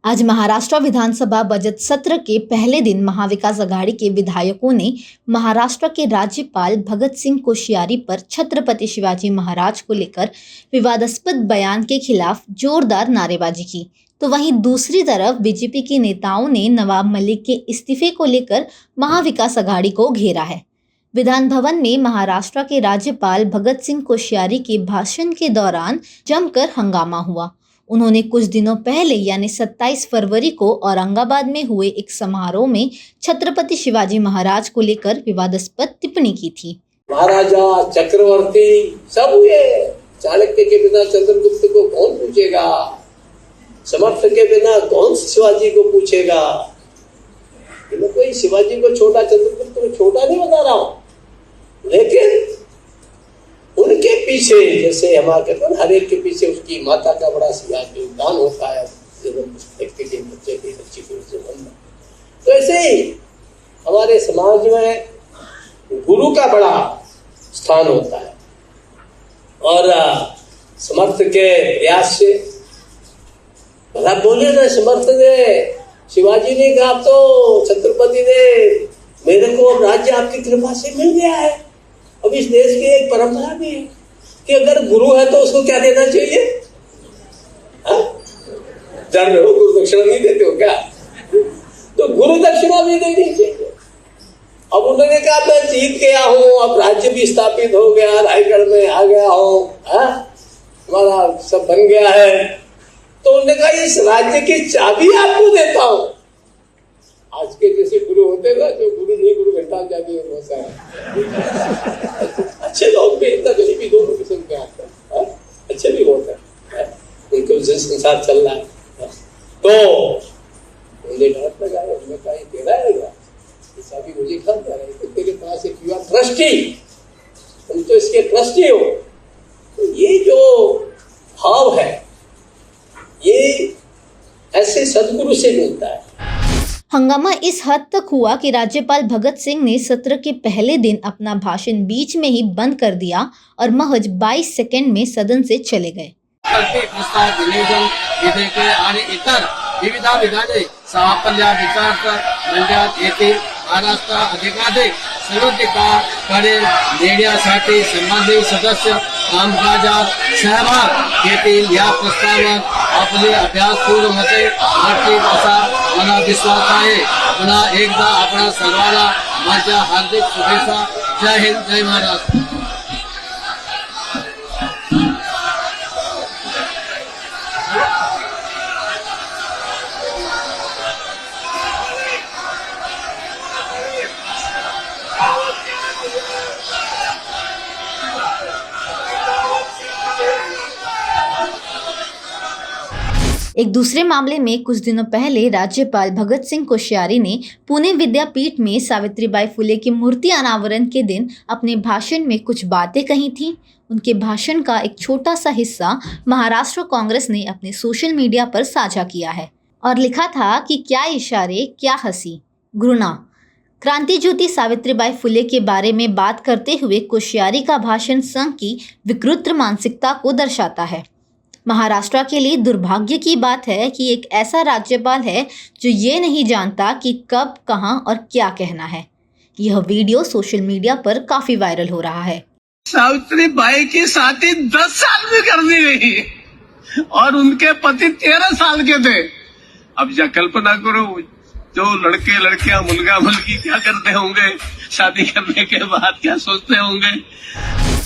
आज महाराष्ट्र विधानसभा बजट सत्र के पहले दिन महाविकास आघाड़ी के विधायकों ने महाराष्ट्र के राज्यपाल भगत सिंह कोश्यारी पर छत्रपति शिवाजी महाराज को लेकर विवादास्पद बयान के खिलाफ जोरदार नारेबाजी की। तो वहीं दूसरी तरफ बीजेपी के नेताओं ने नवाब मलिक के इस्तीफे को लेकर महाविकास आघाड़ी को घेरा है। विधान भवन में महाराष्ट्र के राज्यपाल भगत सिंह कोश्यारी के भाषण के दौरान जमकर हंगामा हुआ। उन्होंने कुछ दिनों पहले यानी 27 फरवरी को औरंगाबाद में हुए एक समारोह में छत्रपति शिवाजी महाराज को लेकर विवादास्पद टिप्पणी की थी। महाराजा चक्रवर्ती सब हुए, चाणक्य के बिना चंद्रगुप्त को कौन पूछेगा, समर्थ के बिना कौन शिवाजी को पूछेगा। मैं कोई शिवाजी को छोटा, चंद्रगुप्त को छोटा नहीं बता रहा हूं, लेकिन उनके पीछे जैसे हमारे कहते हैं हर एक के पीछे उसकी माता का बड़ा योगदान होता है व्यक्ति के बच्चे के बच्ची के संबंध। तो ऐसे ही हमारे समाज में गुरु का बड़ा स्थान होता है और समर्थ के प्रयास से भला बोले ना, समर्थ ने शिवाजी ने कहा तो छत्रपति ने मेरे को राज्य आपकी कृपा से मिल गया है। अब इस देश की एक परंपरा भी है कि अगर गुरु है तो उसको क्या देना चाहिए? जान रहे हो, गुरु दक्षिणा नहीं देते हो क्या? तो गुरु दक्षिणा भी देनी चाहिए। अब उन्होंने कहा मैं जीत गया हूं, अब राज्य भी स्थापित हो गया, रायगढ़ में आ गया हूं, हमारा सब बन गया है। तो उन्होंने कहा इस राज्य की चाबी आपको देता हूं। आज के जैसे गुरु होते ना, जो गुरु नहीं, गुरु घंटा जाके बहुत सारा अच्छे लोग भी इतना गरीबी दोनों किस्म के आते हैं, अच्छे भी होते हैं, उनको जिसके साथ चल रहा है। तो उन्हें डांट लगाया, उन्होंने कहा ये तेरा है क्या? ऐसा भी मुझे खा जा रहा है, तो तेरे पास एक युवा ट्रस्टी, तुम तो इसके ट्रस्टी हो। तो ये जो भाव है ये ऐसे सदगुरु से मिलता है। हंगामा इस हद तक हुआ कि राज्यपाल भगत सिंह ने सत्र के पहले दिन अपना भाषण बीच में ही बंद कर दिया और महज 22 सेकंड में सदन से चले गए। विविध विधाने साफल्य विचार मंडळात येथील महाराष्ट्र अधिकाधिक सुरक्षितकडे नेण्यासाठी संबंधित सदस्य कामकाजात सहभाग घेतील या प्रस्तावावर आपले अभ्यास पूर्ण होते आर्थिक असा मला विश्वास आहे। पुन्हा एकदा आपण सर्वांना माझ्या हार्दिक शुभेच्छा। जय हिंद, जय महाराष्ट्र। एक दूसरे मामले में कुछ दिनों पहले राज्यपाल भगत सिंह कोश्यारी ने पुणे विद्यापीठ में सावित्रीबाई फुले की मूर्ति अनावरण के दिन अपने भाषण में कुछ बातें कही थीं। उनके भाषण का एक छोटा सा हिस्सा महाराष्ट्र कांग्रेस ने अपने सोशल मीडिया पर साझा किया है और लिखा था कि क्या इशारे, क्या हंसी, घृणा। क्रांति ज्योति सावित्रीबाई फुले के बारे में बात करते हुए कोश्यारी का भाषण संघ की विकृत मानसिकता को दर्शाता है। महाराष्ट्र के लिए दुर्भाग्य की बात है कि एक ऐसा राज्यपाल है जो ये नहीं जानता कि कब, कहां और क्या कहना है। यह वीडियो सोशल मीडिया पर काफी वायरल हो रहा है। सावित्रीबाई की शादी 10 साल में कर दी गई और उनके पति 13 साल के थे। अब या कल्पना करो जो लड़के लड़कियां, मुलगा मुलगी क्या करते होंगे, शादी करने के बाद क्या सोचते होंगे।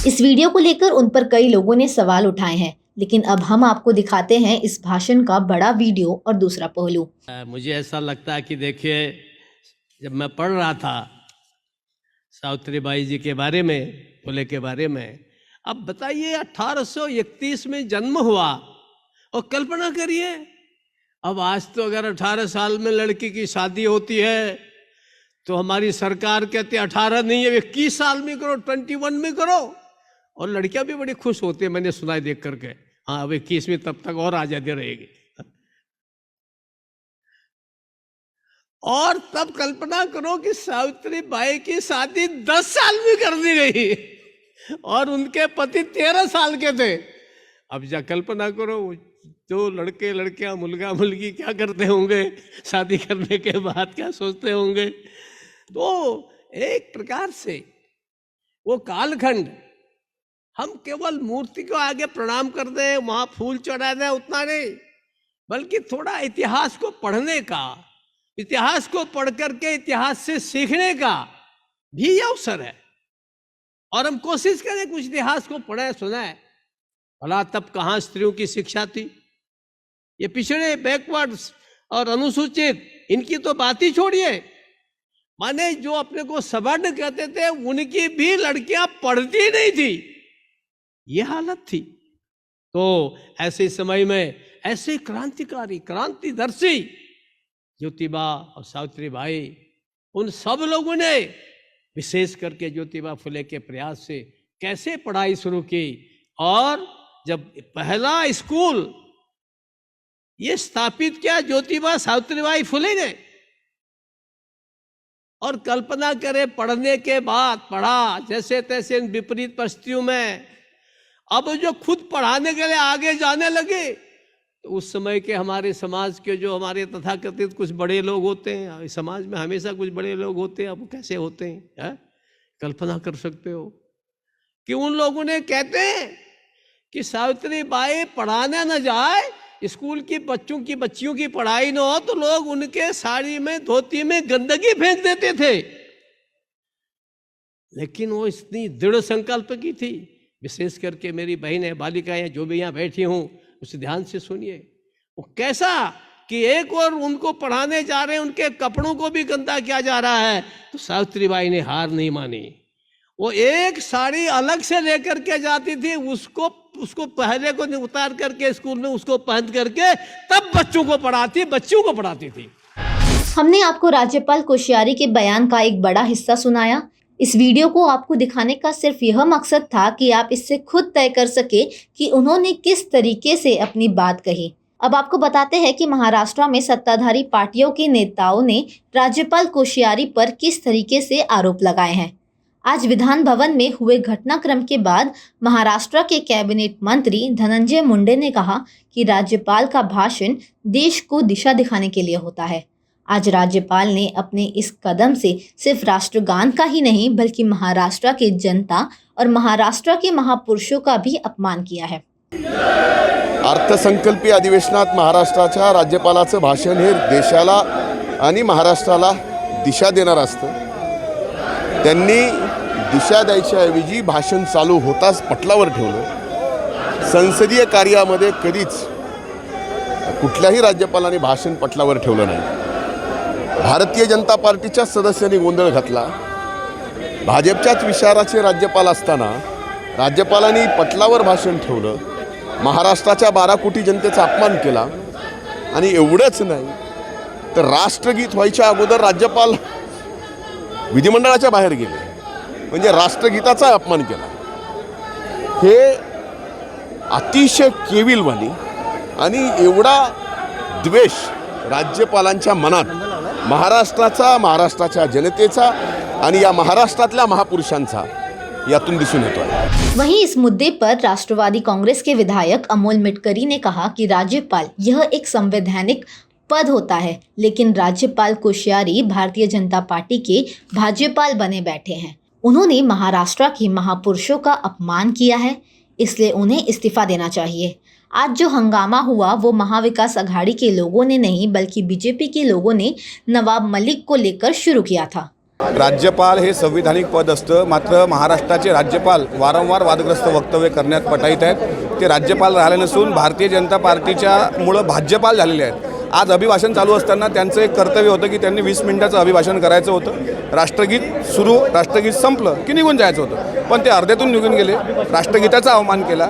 इस वीडियो को लेकर उन पर कई लोगों ने सवाल उठाए हैं, लेकिन अब हम आपको दिखाते हैं इस भाषण का बड़ा वीडियो और दूसरा पहलू। मुझे ऐसा लगता है कि देखिए, जब मैं पढ़ रहा था सावित्रीबाई जी के बारे में, फुले के बारे में, अब बताइए 1831 में जन्म हुआ और कल्पना करिए अब आज तो अगर 18 साल में लड़की की शादी होती है तो हमारी सरकार कहती है 18 नहीं है, 21 साल में करो, 21 में करो। और लड़कियां भी बड़ी खुश होती है, मैंने सुना है देख करके। हाँ, अब 21 में तब तक और आजादी रहेगी। और तब कल्पना करो कि सावित्रीबाई की शादी 10 साल में कर दी गई और उनके पति 13 साल के थे। अब जा कल्पना करो जो लड़के लड़कियां मुलगा मुलगी क्या करते होंगे, शादी करने के बाद क्या सोचते होंगे। तो एक प्रकार से वो कालखंड, हम केवल मूर्ति को आगे प्रणाम कर दें, वहां फूल चढ़ा दें, उतना नहीं, बल्कि थोड़ा इतिहास को पढ़ने का, इतिहास को पढ़ करके इतिहास से सीखने का भी अवसर है। और हम कोशिश करें कुछ इतिहास को पढ़े सुने। भला तब कहाँ स्त्रियों की शिक्षा थी? ये पिछड़े, बैकवर्ड्स और अनुसूचित, इनकी तो बात ही छोड़िए, माने जो अपने को सवर्ण कहते थे उनकी भी लड़कियां पढ़ती नहीं थी, ये हालत थी। तो ऐसे समय में ऐसे क्रांतिकारी, क्रांतिदर्शी ज्योतिबा और सावित्रीबाई, उन सब लोगों ने विशेष करके ज्योतिबा फुले के प्रयास से कैसे पढ़ाई शुरू की। और जब पहला स्कूल ये स्थापित किया ज्योतिबा सावित्रीबाई फुले ने, और कल्पना करें पढ़ने के बाद पढ़ा जैसे तैसे इन विपरीत परिस्थितियों में, अब जो खुद पढ़ाने के लिए आगे जाने लगे, तो उस समय के हमारे समाज के जो हमारे तथाकथित कुछ बड़े लोग होते हैं, समाज में हमेशा कुछ बड़े लोग होते हैं, अब कैसे होते हैं, कल्पना कर सकते हो कि उन लोगों ने कहते हैं कि सावित्रीबाई पढ़ाने न जाए, स्कूल की बच्चियों की पढ़ाई न हो, तो लोग उनके साड़ी में, धोती में गंदगी फेंक देते थे। लेकिन वो इतनी दृढ़ संकल्प की थी। विशेष करके मेरी बहनें, बालिकाएं जो भी यहाँ बैठी हूँ, उसे ध्यान से सुनिए। वो कैसा कि एक और उनको पढ़ाने जा रहे हैं, उनके कपड़ों को भी गंदा किया जा रहा है, तो सावित्रीबाई ने हार नहीं मानी। वो एक साड़ी अलग से लेकर के जाती थी, उसको पहले को उतार करके स्कूल में उसको पहन करके तब बच्चों को पढ़ाती थी। हमने आपको राज्यपाल कोश्यारी के बयान का एक बड़ा हिस्सा सुनाया। इस वीडियो को आपको दिखाने का सिर्फ यह मकसद था कि आप इससे खुद तय कर सके कि उन्होंने किस तरीके से अपनी बात कही। अब आपको बताते हैं कि महाराष्ट्र में सत्ताधारी पार्टियों के नेताओं ने राज्यपाल कोश्यारी पर किस तरीके से आरोप लगाए हैं। आज विधान भवन में हुए घटनाक्रम के बाद महाराष्ट्र के कैबिनेट मंत्री धनंजय मुंडे ने कहा कि राज्यपाल का भाषण देश को दिशा दिखाने के लिए होता है। आज राज्यपाल ने अपने इस कदम से सिर्फ राष्ट्रगान का ही नहीं, बल्कि महाराष्ट्र के जनता और महाराष्ट्र के महापुरुषों का भी अपमान किया है। अर्थसंकल्पीय अधिवेशनात महाराष्ट्राच्या राज्यपालाचं भाषण हे देशाला आणि महाराष्ट्राला दिशा देणार असतं। त्यांनी दिशा द्यायच्या ऐवजी भाषण चालू होताच पटलावर ठेवलं। संसदीय कार्यामध्ये कधीच कुठल्याही राज्यपालाने भाषण पटलावर ठेवलं नाही। भारतीय जनता पार्टीच्या सदस्यांनी गोंधळ घातला। भाजपच्याच विचाराचे राज्यपाल असताना राज्यपालांनी पटलावर भाषण ठेवलं, महाराष्ट्राच्या 12 कोटी जनतेचा अपमान केला। आणि एवढंच नाही तर राष्ट्रगीत व्हायच्या अगोदर राज्यपाल विधिमंडळाच्या बाहेर गेले, म्हणजे राष्ट्रगीताचा अपमान केला। हे अतिशय केविलवाणी आणि एवढा द्वेष राज्यपालांच्या मनात महाराष्ट्राचा, महाराष्ट्राच्या जनतेचा आणि या महाराष्ट्रातल्या महापुरुषांचा यातून दिसून येतो आहे। वहीं इस मुद्दे पर राष्ट्रवादी कांग्रेस के विधायक अमोल मिटकरी ने कहा कि राज्यपाल यह एक संवैधानिक पद होता है, लेकिन राज्यपाल कोश्यारी भारतीय जनता पार्टी के भाजपाल बने बैठे हैं। उन्होंने महाराष्ट्र के महापुरुषों का अपमान किया है, इसलिए उन्हें इस्तीफा देना चाहिए। आज जो हंगामा हुआ वो महाविकास आघाड़ी के लोगों ने नहीं, बल्कि बीजेपी के लोगों ने नवाब मलिक को लेकर शुरू किया था। राज्यपाल हे संविधानिक पद असतं, मात्र महाराष्ट्राचे राज्यपाल वारंवार वादग्रस्त वक्तव्य करण्यात पटाईत आहेत। ते राज्यपाल राहिले नसून भारतीय जनता पार्टीच्या मुळे भाज्यपाल झालेले आहेत। आज अभिभाषण चालू असताना त्यांचं एक कर्तव्य होतं की त्यांनी 20 मिनिटाचं अभिभाषण करायचं होतं। राष्ट्रगीत सुरू, राष्ट्रगीत संपलं की निघून जायचं होतं, पण ते अर्ध्यातून निघून गेले। राष्ट्रगीताचा अवमान केला।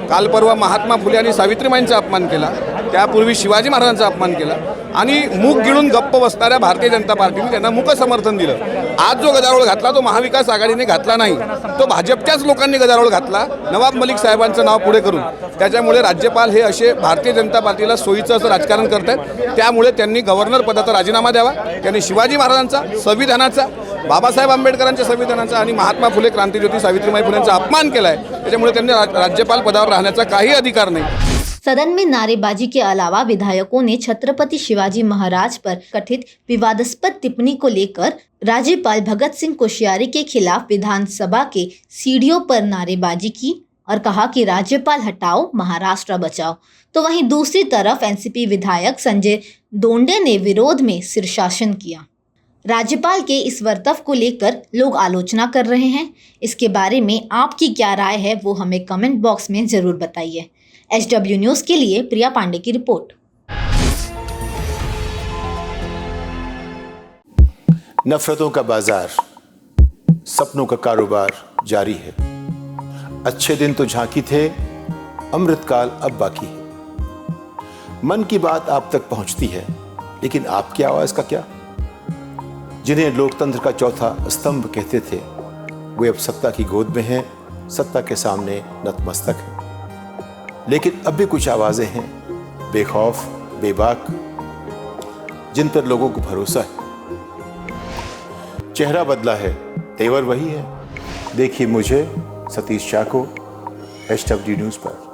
काल परवा महात्मा फुले आणि सावित्रीबाईंचा अपमान केला, त्यापूर्वी शिवाजी महाराजांचा अपमान केला आणि मूग गिळून गप्प बसणाऱ्या भारतीय जनता पार्टीने त्यांना मूक समर्थन दिलं। आज जो गदारोळ घातला तो महाविकास आघाडीने घातला नाही, तो भाजपच्याच लोकांनी गदारोळ घातला नवाब मलिक साहेबांचं नाव पुढे करून। त्याच्यामुळे राज्यपाल हे असे भारतीय जनता पार्टीला सोयीचं असं राजकारण करतात। त्यामुळे त्यांनी गव्हर्नर पदाचा राजीनामा द्यावा। त्यांनी शिवाजी महाराजांचा, संविधानाचा, बाबासाहेब आंबेडकरांच्या संविधानाचा आणि महात्मा फुले, क्रांतिज्योती सावित्रीबाई फुलेंचा अपमान केला आहे। त्याच्यामुळे त्यांनी राज्यपाल पदावर राहण्याचा काही अधिकार नाही। सदन में नारेबाजी के अलावा विधायकों ने छत्रपति शिवाजी महाराज पर कथित विवादास्पद टिप्पणी को लेकर राज्यपाल भगत सिंह कोश्यारी के खिलाफ विधानसभा के सीढ़ियों पर नारेबाजी की और कहा कि राज्यपाल हटाओ, महाराष्ट्र बचाओ। तो वहीं दूसरी तरफ एनसीपी विधायक संजय दोंडे ने विरोध में शीर्षासन किया। राज्यपाल के इस वर्तव्य को लेकर लोग आलोचना कर रहे हैं। इसके बारे में आपकी क्या राय है वो हमें कमेंट बॉक्स में जरूर बताइए। HW न्यूज़ के लिए प्रिया पांडे की रिपोर्ट। नफरतों का बाजार, सपनों का कारोबार जारी है। अच्छे दिन तो झांकी थे, अमृतकाल अब बाकी है। मन की बात आप तक पहुंचती है, लेकिन आपकी आवाज का क्या? जिन्हें लोकतंत्र का चौथा स्तंभ कहते थे, वे अब सत्ता की गोद में हैं, सत्ता के सामने नतमस्तक हैं। लेकिन अब भी कुछ आवाजें हैं, बेखौफ, बेबाक, जिन पर लोगों को भरोसा है। चेहरा बदला है, तेवर वही है। देखिए मुझे, सतीश शाह को, HW न्यूज़ पर।